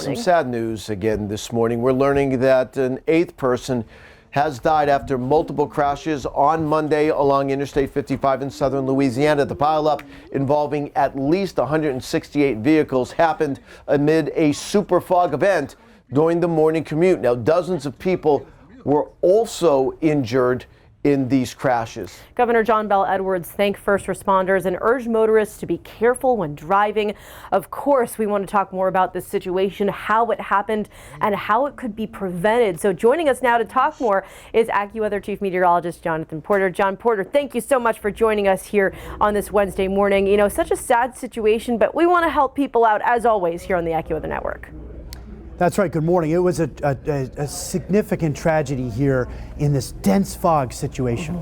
morning. Some sad news again this morning. We're learning that an 8th person has died after multiple crashes on Monday along Interstate 55 in southern Louisiana. The pileup involving at least 168 vehicles happened amid a Superfog event during the morning commute. Now, dozens of people were also injured in these crashes. Governor John Bell Edwards thanked first responders and urged motorists to be careful when driving. Of course, we want to talk more about this situation, how it happened, and how it could be prevented. So joining us now to talk more is AccuWeather Chief Meteorologist Jonathan Porter. John Porter, thank you so much for joining us here on this Wednesday morning. You know, such a sad situation, but we want to help people out as always here on the AccuWeather Network. That's right. Good morning. It was a significant tragedy here in this dense fog situation.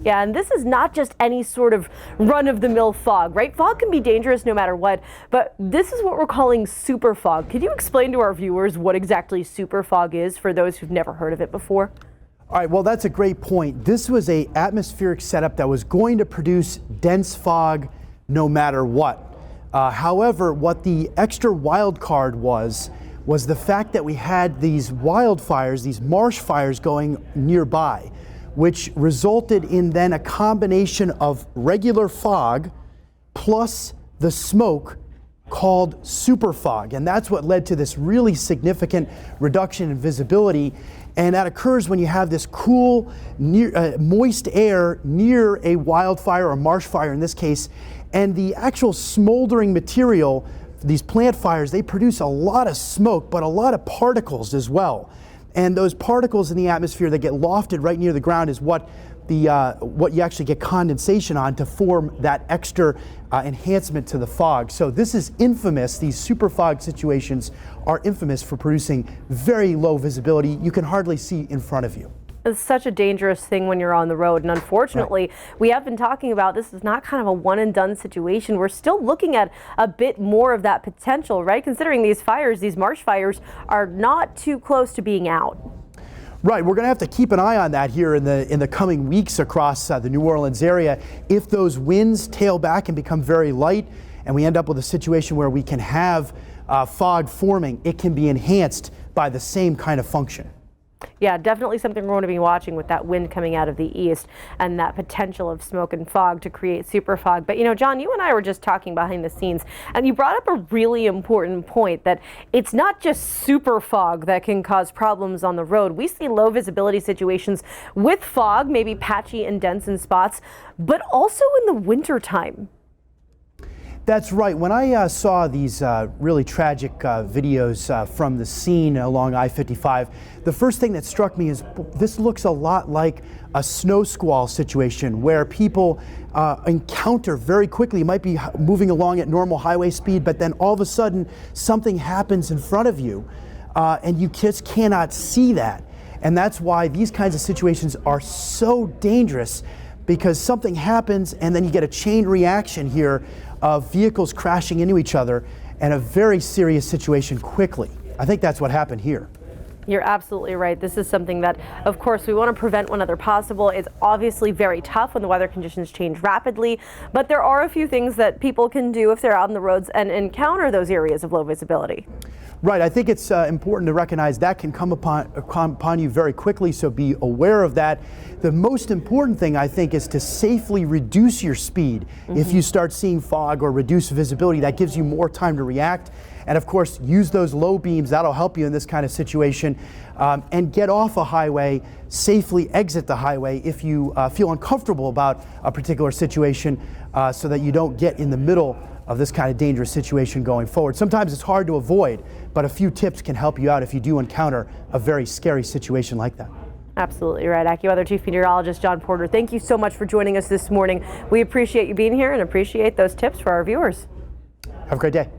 Yeah, and this is not just any sort of run-of-the-mill fog, right? Fog can be dangerous no matter what, but this is what we're calling super fog. Could you explain to our viewers what exactly super fog is for those who've never heard of it before? All right, well, that's a great point. This was an atmospheric setup that was going to produce dense fog no matter what. However, what the extra wild card was the fact that we had these wildfires, these marsh fires going nearby, which resulted in then a combination of regular fog plus the smoke called superfog. And that's what led to this really significant reduction in visibility. And that occurs when you have this cool, moist air near a wildfire or marsh fire in this case, and the actual smoldering material. These plant fires, they produce a lot of smoke, but a lot of particles as well. And those particles in the atmosphere that get lofted right near the ground is what you actually get condensation on to form that extra enhancement to the fog. So this is infamous. These super fog situations are infamous for producing very low visibility. You can hardly see in front of you. It's such a dangerous thing when you're on the road, and unfortunately, we have been talking about this is not kind of a one and done situation. We're still looking at a bit more of that potential, right? Considering these fires, these marsh fires, are not too close to being out. Right, we're going to have to keep an eye on that here in the coming weeks across the New Orleans area. If those winds tail back and become very light, and we end up with a situation where we can have fog forming, it can be enhanced by the same kind of function. Yeah, definitely something we're going to be watching with that wind coming out of the east and that potential of smoke and fog to create super fog. But, you know, John, you and I were just talking behind the scenes, and you brought up a really important point that it's not just super fog that can cause problems on the road. We see low visibility situations with fog, maybe patchy and dense in spots, but also in the wintertime. That's right. When I saw these really tragic videos from the scene along I-55, the first thing that struck me is this looks a lot like a snow squall situation where people encounter very quickly, might be moving along at normal highway speed, but then all of a sudden something happens in front of you and you just cannot see that. And that's why these kinds of situations are so dangerous, because something happens and then you get a chain reaction here of vehicles crashing into each other and a very serious situation quickly. I think that's what happened here. You're absolutely right. This is something that, of course, we want to prevent whenever possible. It's obviously very tough when the weather conditions change rapidly, but there are a few things that people can do if they're out on the roads and encounter those areas of low visibility. Right. I think it's important to recognize that can come upon you very quickly, so be aware of that. The most important thing, I think, is to safely reduce your speed. If you start seeing fog or reduced visibility, that gives you more time to react. And of course, use those low beams. That'll help you in this kind of situation. And get off a highway, safely exit the highway if you feel uncomfortable about a particular situation, so that you don't get in the middle of this kind of dangerous situation going forward. Sometimes it's hard to avoid, but a few tips can help you out if you do encounter a very scary situation like that. Absolutely right. AccuWeather Chief Meteorologist John Porter, thank you so much for joining us this morning. We appreciate you being here and appreciate those tips for our viewers. Have a great day.